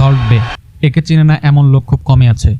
Salt বে। একে চিনে না এমন লোক খুব কমই আছে।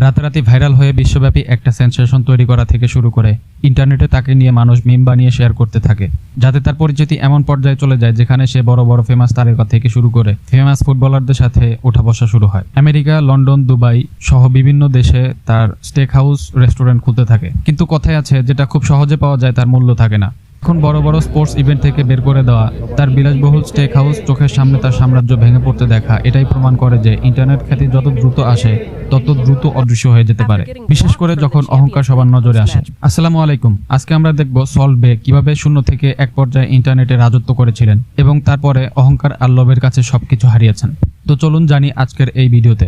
রাতারাতি ভাইরাল হয়ে বিশ্বব্যাপী একটা সেন্সেশন তৈরি করা থেকে শুরু করে ইন্টারনেটে তাকে নিয়ে মানুষ মিম বানিয়ে শেয়ার করতে থাকে, যাতে তার পরিচিতি এমন পর্যায়ে চলে যায় যেখানে সে বড় বড় ফেমাস তারকা থেকে শুরু করে ফেমাস ফুটবলারদের সাথে ওঠা বসা শুরু হয়। আমেরিকা, লন্ডন, দুবাই সহ বিভিন্ন দেশে তার স্টেক হাউস, রেস্টুরেন্ট খুলতে থাকে। কিন্তু কথায় আছে, যেটা খুব সহজে পাওয়া যায় তার মূল্য থাকে না। এখন বড় বড় স্পোর্টস ইভেন্ট থেকে বের করে দেওয়া তার বিলাসবহুল স্টেক হাউস, চোখের সামনে তার সাম্রাজ্য ভেঙে পড়তে দেখা, এটাই প্রমাণ করে যে ইন্টারনেট খ্যাতি যত দ্রুত আসে তত দ্রুত অদৃশ্য হয়ে যেতে পারে, বিশেষ করে যখন অহংকার সবার নজরে আসে। আসসালামু আলাইকুম। আজকে আমরা দেখব সল্ট বে কিভাবে শূন্য থেকে এক পর্যায়ে ইন্টারনেটে রাজত্ব করেছিলেন এবং তারপরে অহংকার আর লোভের কাছে সবকিছু হারিয়েছেন। তো চলুন জানি আজকের এই ভিডিওতে।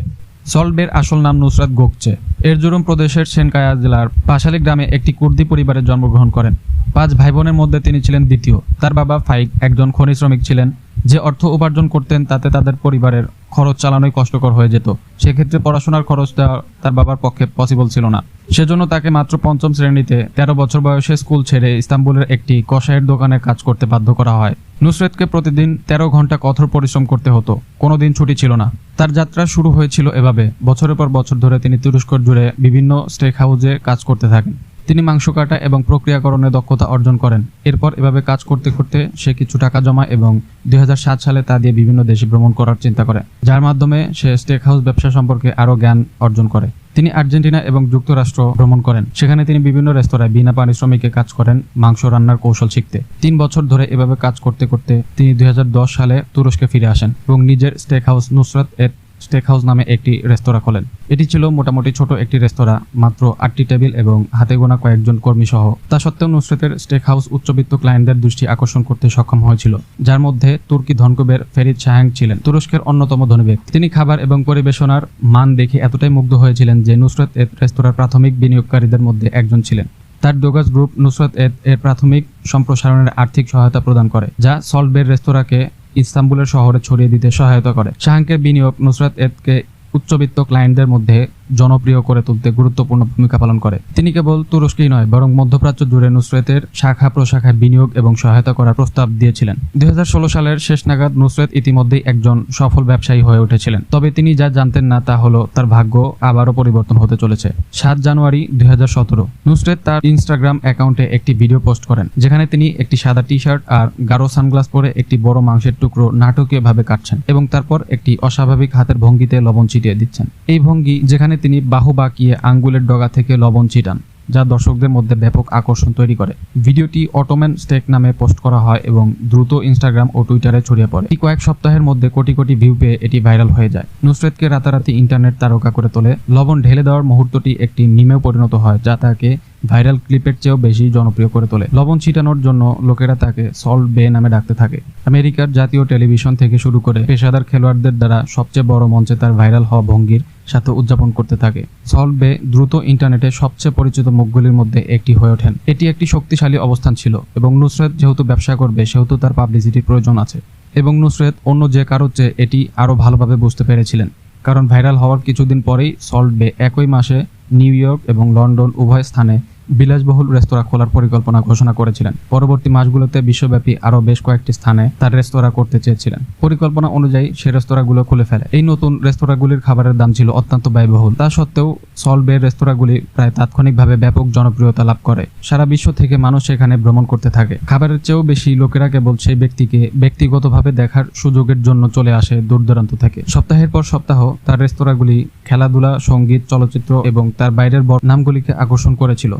সল্ট বের আসল নাম নুসরাত গোকচে। এরজুরুম প্রদেশের সেনকায়া জেলার পাশালি গ্রামে একটি কুর্দি পরিবারে জন্মগ্রহণ করেন। 5 ভাই বোনের মধ্যে তিনি ছিলেন দ্বিতীয়। তার বাবা ফাইক একজন খনি শ্রমিক ছিলেন। যে অর্থ উপার্জন করতেন তাতে তাদের পরিবারের খরচ চালানোই কষ্টকর হয়ে যেত। সেক্ষেত্রে পড়াশোনার খরচ দেওয়া তার বাবার পক্ষে পসিবল ছিল না। সেজন্য তাকে মাত্র 5ম শ্রেণীতে 13 বছর বয়সে স্কুল ছেড়ে ইস্তাম্বুলের একটি কসাইয়ের দোকানে কাজ করতে বাধ্য করা হয়। নুসরাতকে প্রতিদিন 13 ঘন্টা কঠোর পরিশ্রম করতে হতো, কোনোদিন ছুটি ছিল না। তার যাত্রা শুরু হয়েছিল এভাবে। বছরের পর বছর ধরে তিনি তুরস্ক জুড়ে বিভিন্ন স্টেক হাউসে কাজ করতে থাকেন। তিনি মাংস কাটা এবং প্রক্রিয়াকরণে দক্ষতা অর্জন করেন। এরপর এভাবে কাজ করতে করতে সে কিছু টাকা জমা এবং 2007 সালে তা দিয়ে বিভিন্ন দেশে ভ্রমণ করার চিন্তা করে, যার মাধ্যমে সে স্টেক হাউস ব্যবসা সম্পর্কে আরও জ্ঞান অর্জন করে। তিনি আর্জেন্টিনা এবং যুক্তরাষ্ট্র ভ্রমণ করেন। সেখানে তিনি বিভিন্ন রেস্তোরাঁয় বিনা পারিশ্রমিকে কাজ করেন মাংস রান্নার কৌশল শিখতে। 3 বছর ধরে এভাবে কাজ করতে করতে তিনি 2010 সালে তুরস্কে ফিরে আসেন এবং নিজের stake house Nusrat stake house নামে একটি রেস্তোরাঁ খোলেন। এটি ছিল মোটামুটি ছোট একটি রেস্তোরাঁ, মাত্র 8টি টেবিল এবং হাতে গোনা কয়েকজন কর্মী সহ। তা সত্ত্বেও নুসরাতের স্টেক হাউস উচ্চবিত্ত ক্লায়েন্টদের দৃষ্টি আকর্ষণ করতে সক্ষম হয়েছিল, যার মধ্যে তুর্কি ধনকুবের ফেরিদ শাহাং ছিলেন তুরস্কের অন্যতম ধনী ব্যক্তি। তিনি খাবার এবং পরিবেশনার মান দেখে এতটাই মুগ্ধ হয়েছিলেন যে নুসরাত রেস্তোরাঁর প্রাথমিক বিনিয়োগকারীদের মধ্যে একজন ছিলেন। তার ডোগাস গ্রুপ নুসরাত এর প্রাথমিক সম্প্রসারণের আর্থিক সহায়তা প্রদান করে, যা সল্ট বের রেস্তোরাঁকে ইস্তাম্বুলের শহরে ছড়িয়ে দিতে সহায়তা করে। শাহাঙ্কের বিনিয়োগ নুসরাত কে উচ্চবিত্ত ক্লায়েন্টদের মধ্যে জনপ্রিয় করে তুলতে গুরুত্বপূর্ণ ভূমিকা পালন করে। তিনি কেবল তুরস্কেই নয়, বরং মধ্যপ্রাচ্য জুড়ে নুসরাতের শাখা প্রশাখায় বিনিয়োগ এবং সহায়তা করার প্রস্তাব দিয়েছিলেন। 2016 সালের শেষ নাগাদ নুসরাত ইতিমধ্যেই একজন সফল ব্যবসায়ী হয়ে উঠেছিলেন। তবে তিনি যা জানতেন না তা হলো তার ভাগ্য আবারও পরিবর্তন হতে চলেছে। 7 জানুয়ারি 2017 নুসরাত তার ইনস্টাগ্রাম অ্যাকাউন্টে একটি ভিডিও পোস্ট করেন, যেখানে তিনি একটি সাদা টি শার্ট আর গাঢ় সানগ্লাস পরে একটি বড় মাংসের টুকরো নাটকীয়ভাবে কাটছেন এবং তারপর একটি অস্বাভাবিক হাতের ভঙ্গিতে লবণ ছিটিয়ে দিচ্ছেন। এই ভঙ্গি, যেখানে তিনি বাহু বাঁকিয়ে আঙ্গুলের ডগা থেকে লবণ ছিটান, যা দর্শকদের মধ্যে ব্যাপক আকর্ষণ তৈরি করে। ভিডিওটি অটোম্যান স্টেক নামে পোস্ট করা হয় এবং দ্রুত ইনস্টাগ্রাম ও টুইটারে ছড়িয়ে পড়ে। এই কয়েক সপ্তাহের মধ্যে কোটি কোটি ভিউ পেয়ে এটি ভাইরাল হয়ে যায়। নুসরাতকে রাতারাতি ইন্টারনেট তারকা করে তোলে। লবণ ঢেলে দেওয়ার মুহূর্তটি একটি মিমেও পরিণত হয়, যা তাকে ভাইরাল ক্লিপের চেয়েও বেশি জনপ্রিয় করে তোলে। লবণ ছিটানোর জন্য লোকেরা তাকে সল্ট বে নামে ডাকতে থাকে। আমেরিকার জাতীয় টেলিভিশন থেকে শুরু করে পেশাদার খেলোয়াড়দের দ্বারা সবচেয়ে বড় মঞ্চে তার ভাইরাল হওয়া ভঙ্গির সাথে উদযাপন করতে থাকে। সল্ট বে দ্রুত ইন্টারনেটে সবচেয়ে পরিচিত মুখগুলির মধ্যে একটি হয়ে ওঠেন। এটি একটি শক্তিশালী অবস্থান ছিল এবং নুসরাত যেহেতু ব্যবসা করবে সেহেতু তার পাবলিসিটির প্রয়োজন আছে, এবং নুসরাত অন্য যে কারোর চেয়ে এটি আরও ভালোভাবে বুঝতে পেরেছিলেন। কারণ ভাইরাল হওয়ার কিছুদিন পরেই সল্ট বে একই মাসে নিউ ইয়র্ক এবং লন্ডন উভয় স্থানে বিলাসবহুল রেস্তোরাঁ খোলার পরিকল্পনা ঘোষণা করেছিলেন। পরবর্তী মাসগুলোতে বিশ্বব্যাপী আরও বেশ কয়েকটি স্থানে তার রেস্তোরাঁ করতে চেয়েছিলেন। পরিকল্পনা অনুযায়ী সে রেস্তোরাঁগুলো খুলে ফেলে। এই নতুন রেস্তোরাঁগুলির খাবারের দাম ছিল অত্যন্ত ব্যয়বহুল। তা সত্ত্বেও সল্ট বের রেস্তোরাঁগুলি প্রায় তাৎক্ষণিকভাবে ব্যাপক জনপ্রিয়তা লাভ করে। সারা বিশ্ব থেকে মানুষ সেখানে ভ্রমণ করতে থাকে। খাবারের চেয়েও বেশি লোকেরা কেবল সেই ব্যক্তিকে ব্যক্তিগতভাবে দেখার সুযোগের জন্য চলে আসে দূর দূরান্ত থেকে। সপ্তাহের পর সপ্তাহ তার রেস্তোরাঁগুলি খেলাধুলা, সঙ্গীত, চলচ্চিত্র এবং তার বাইরের বড় নামগুলিকে আকর্ষণ করেছিল।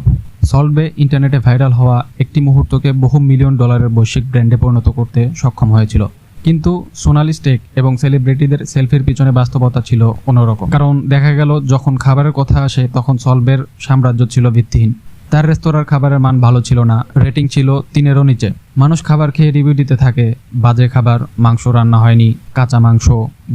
সল্ট বে ইন্টারনেটে ভাইরাল হওয়া একটি মুহূর্তকে বহু মিলিয়ন ডলারের বৈশ্বিক ব্র্যান্ডে পরিণত করতে সক্ষম হয়েছিল। কিন্তু সোনালি স্টেক এবং সেলিব্রিটিদের সেলফির পিছনে বাস্তবতা ছিল অন্যরকম। কারণ দেখা গেল যখন খাবারের কথা আসে তখন সল্ট বের সাম্রাজ্য ছিল ভিত্তিহীন। তার রেস্তোরাঁর খাবারের মান ভালো ছিল না, রেটিং ছিল 3-এরও নিচে। মানুষ খাবার খেয়ে রিভিউ দিতে থাকে, বাজে খাবার, মাংস রান্না হয়নি, কাঁচা মাংস,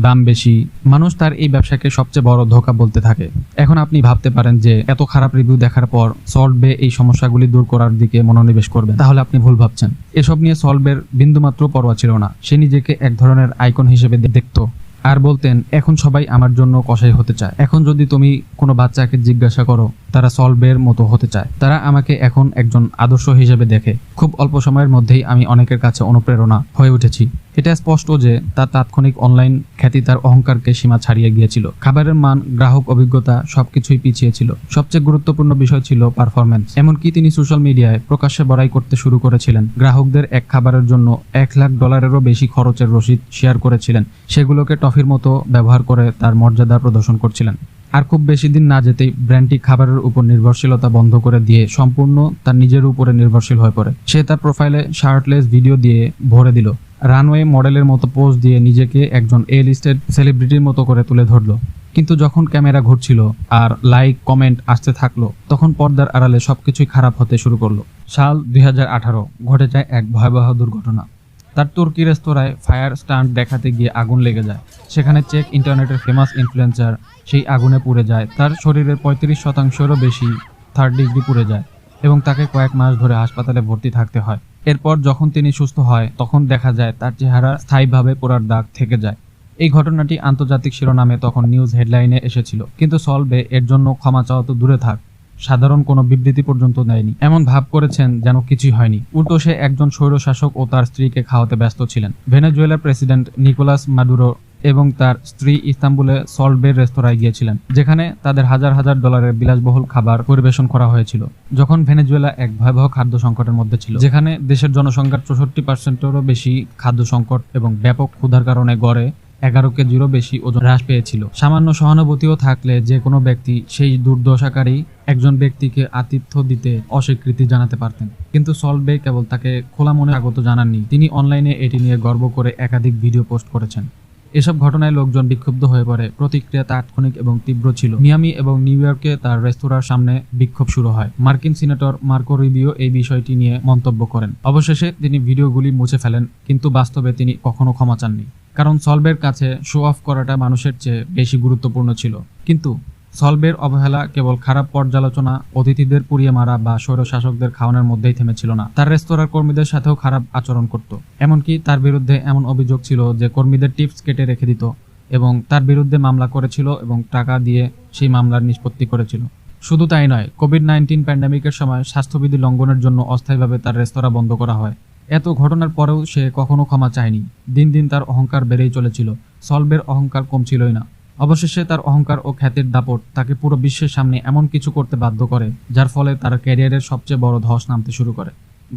দাম বেশি। মানুষ তার এই ব্যবসাকে সবচেয়ে বড় ধোঁকা বলতে থাকে। এখন আপনি ভাবতে পারেন যে এত খারাপ রিভিউ দেখার পর সল্ট বে এই সমস্যাগুলি দূর করার দিকে মনোনিবেশ করবে। তাহলে আপনি ভুল ভাবছেন। এসব নিয়ে সল্ট বের বিন্দুমাত্র পরোয়া ছিল না। সে নিজেকে এক ধরনের আইকন হিসেবে দেখত আর বলতেন, এখন সবাই আমার জন্য কসাই হতে চায়। এখন যদি তুমি কোনো বাচ্চাকে জিজ্ঞাসা করো, তারা সল্ট বের মতো হতে চায়। তারা আমাকে এখন একজন আদর্শ হিসেবে দেখে। খুব অল্প সময়ের মধ্যেই আমি অনেকের কাছে অনুপ্রেরণা হয়ে উঠেছি। এটা স্পষ্ট যে তার তাৎক্ষণিক অনলাইন খ্যাতি তার অহংকারকে সীমা ছাড়িয়ে গিয়েছিল। খাবারের মান, গ্রাহক অভিজ্ঞতা সবকিছুই পিছিয়ে ছিল। সবচেয়ে গুরুত্বপূর্ণ বিষয় ছিল পারফরম্যান্স। এমনকি তিনি সোশ্যাল মিডিয়ায় প্রকাশ্যে বড়াই করতে শুরু করেছিলেন। গ্রাহকদের এক খাবারের জন্য $1,00,000-এরও বেশি খরচের রসিদ শেয়ার করেছিলেন। সেগুলোকে টফির মতো ব্যবহার করে তার মর্যাদা প্রদর্শন করছিলেন। আর খুব বেশি দিন না যেতেই ব্র্যান্ডটি খাবারের উপর নির্ভরশীলতা বন্ধ করে দিয়ে সম্পূর্ণ তার নিজের উপরে নির্ভরশীল হয়ে পড়ে। সে তার প্রোফাইলে শার্টলেস ভিডিও দিয়ে ভরে দিল, রানওয়ে মডেলের মতো পোজ দিয়ে নিজেকে একজন লিস্টেড সেলিব্রিটির মতো করে তুলে ধরলো। কিন্তু যখন ক্যামেরা ঘুরছিল আর লাইক কমেন্ট আসতে থাকলো, তখন পর্দার আড়ালে সবকিছুই খারাপ হতে শুরু করলো। সাল 2018 ঘটে যায় এক ভয়াবহ দুর্ঘটনা। তার তুর্কি রেস্তোরাঁয় ফায়ার স্টান্ট দেখাতে গিয়ে আগুন লেগে যায়। সেখানে চেক ইন্টারনেটের ফেমাস ইনফ্লুয়েন্সার সেই আগুনে পুড়ে যায়। তার শরীরের 35%-এরও বেশি 3rd ডিগ্রি পুড়ে যায় এবং তাকে কয়েক মাস ধরে হাসপাতালে ভর্তি থাকতে হয়। এরপর যখন তিনি সুস্থ হয়, তখন দেখা যায় তার চেহারা স্থায়ীভাবে পোড়ার দাগ থেকে যায়। এই ঘটনাটি আন্তর্জাতিক শিরোনামে তখন নিউজ হেডলাইনে এসেছিল, কিন্তু সলবে এর জন্য ক্ষমা চাওয়া তো দূরে থাক, সাধারণ কোনো বিবৃতি পর্যন্ত দেয়নি। এমন ভাব করেছেন যেন কিছুই হয়নি। উল্টো সে একজন স্বৈরশাসক ও তার স্ত্রীকে খাওয়াতে ব্যস্ত ছিলেন। ভেনেজুয়েলার প্রেসিডেন্ট নিকোলাস মাদুরো এবং তার স্ত্রী ইস্তাম্বুলে সলবের রেস্তোরাঁয় গিয়েছিলেন, যেখানে তাদের হাজার হাজার ডলারের বিলাসবহুল খাবার পরিবেশন করা হয়েছিল। যখন ভেনেজুয়েলা এক ভয়াবহ খাদ্য সংকটের মধ্যে ছিল, যেখানে দেশের জনসংখ্যার 64%-এরও বেশি খাদ্য সংকট এবং ব্যাপক ক্ষুধার কারণে গড়ে 11 কেজিরও বেশি ওজন হ্রাস পেয়েছিল। সামান্য সহানুভূতিও থাকলে যে কোনো ব্যক্তি সেই দুর্দশাকারী একজন ব্যক্তিকে আতিথ্য দিতে অস্বীকৃতি জানাতে পারতেন। কিন্তু সলবে কেবল তাকে খোলা মনে স্বাগত জানাননি, তিনি অনলাইনে এটি নিয়ে গর্ব করে একাধিক ভিডিও পোস্ট করেছেন। এসব ঘটনায় লোকজন বিক্ষুব্ধ হয়ে পড়ে। প্রতিক্রিয়া তাৎক্ষণিক এবং তীব্র ছিল। মিয়ামি এবং নিউ ইয়র্কে তার রেস্তোরাঁর সামনে বিক্ষোভ শুরু হয়। মার্কিন সিনেটর মার্কো রুবিও এই বিষয়টি নিয়ে মন্তব্য করেন। অবশেষে তিনি ভিডিওগুলি মুছে ফেলেন, কিন্তু বাস্তবে তিনি কখনো ক্ষমা চাননি, কারণ সলবের কাছে শো অফ করাটা মানুষের চেয়ে বেশি গুরুত্বপূর্ণ ছিল। কিন্তু সলবের অবহেলা কেবল খারাপ পর্যালোচনা, অতিথিদের পুড়িয়ে মারা বা স্বৈরশাসকদের খাওয়ানোর মধ্যেই থেমেছিল না। তার রেস্তোরাঁর কর্মীদের সাথেও খারাপ আচরণ করত। এমনকি তার বিরুদ্ধে এমন অভিযোগ ছিল যে কর্মীদের টিপস কেটে রেখে দিত এবং তার বিরুদ্ধে মামলা করেছিল এবং টাকা দিয়ে সেই মামলার নিষ্পত্তি করেছিল। শুধু তাই নয়, কোভিড-19 প্যান্ডেমিকের সময় স্বাস্থ্যবিধি লঙ্ঘনের জন্য অস্থায়ীভাবে তার রেস্তোরাঁ বন্ধ করা হয়। এত ঘটনার পরেও সে কখনো ক্ষমা চায়নি। দিন দিন তার অহংকার বেড়েই চলেছিল। সলবের অহংকার কমছিলই না। অবশেষে তার অহংকার ও খ্যাতির দাপট তাকে পুরো বিশ্বের সামনে এমন কিছু করতে বাধ্য করে, যার ফলে তার ক্যারিয়ারের সবচেয়ে বড় ধস নামতে শুরু করে।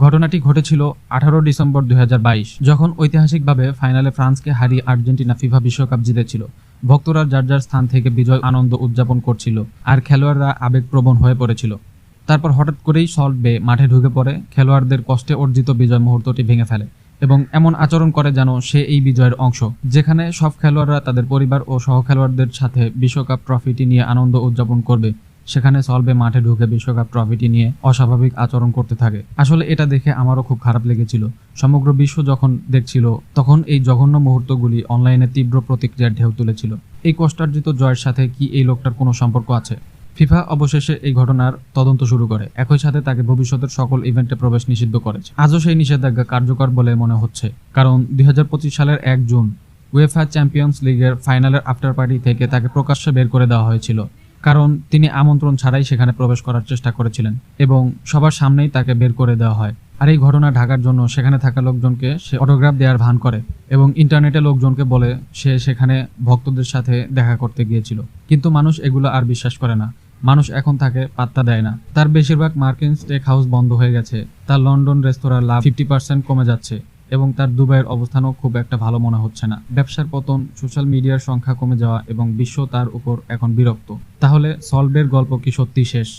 ঘটনাটি ঘটেছিল 18 ডিসেম্বর 2022, যখন ঐতিহাসিকভাবে ফাইনালে ফ্রান্সকে হারিয়ে আর্জেন্টিনা ফিফা বিশ্বকাপ জিতেছিল। ভক্তরা যার যার স্থান থেকে বিজয় আনন্দ উদযাপন করছিল আর খেলোয়াড়রা আবেগপ্রবণ হয়ে পড়েছিল। তারপর হঠাৎ করেই সলবে মাঠে ঢুকে পড়ে, খেলোয়াড়দের কষ্টে অর্জিত বিজয় মুহূর্তটি ভেঙে ফেলে এবং এমন আচরণ করে যেন সে এই বিজয়ের অংশ। যেখানে সব খেলোয়াড়রা তাদের পরিবার ও সহ খেলোয়াড়দের সাথে বিশ্বকাপ ট্রফিটি নিয়ে আনন্দ উদযাপন করবে, সেখানে সলবে মাঠে ঢুকে বিশ্বকাপ ট্রফিটি নিয়ে অস্বাভাবিক আচরণ করতে থাকে। আসলে এটা দেখে আমারও খুব খারাপ লেগেছিল। সমগ্র বিশ্ব যখন দেখছিল, তখন এই জঘন্য মুহূর্তগুলি অনলাইনে তীব্র প্রতিক্রিয়ার ঢেউ তুলেছিল। এই কষ্টার্জিত জয়ের সাথে কি এই লোকটার কোনো সম্পর্ক আছে? ফিফা অবশেষে এই ঘটনার তদন্ত শুরু করে, একই সাথে তাকে ভবিষ্যতের সকল ইভেন্টে প্রবেশ নিষিদ্ধ করেছে। আজও সেই নিষেধাজ্ঞা কার্যকর বলে মনে হচ্ছে, কারণ 2025 সালের 1 জুন উয়েফা চ্যাম্পিয়ন্স লিগের ফাইনালের আফটার পার্টি থেকে তাকে প্রকাশ্যে বের করে দেওয়া হয়েছিল, কারণ তিনি আমন্ত্রণ ছাড়াই সেখানে প্রবেশ করার চেষ্টা করেছিলেন এবং সবার সামনেই তাকে বের করে দেওয়া হয়। আর এই ঘটনা ঢাকার জন্য সেখানে থাকা লোকজনকে সে অটোগ্রাফ দেওয়ার ভান করে এবং ইন্টারনেটে লোকজনকে বলে সে সেখানে ভক্তদের সাথে দেখা করতে গিয়েছিল। কিন্তু মানুষ এগুলো আর বিশ্বাস করে না। মানুষ এখন তাকে পাত্তা দেয় না। তার বেশিরভাগ মার্কিন স্টেক হাউস বন্ধ হয়ে গেছে, তার লন্ডন রেস্তোরাঁর লাভ 50% কমে যাচ্ছে এবং তার দুবাইয়ের অবস্থানও খুব একটা ভালো মনে হচ্ছে না। ব্যবসার পতন, সোশ্যাল মিডিয়ার সংখ্যা কমে যাওয়া এবং বিশ্ব তার উপর এখন বিরক্ত। তাহলে সলবের গল্প কি সত্যি শেষ?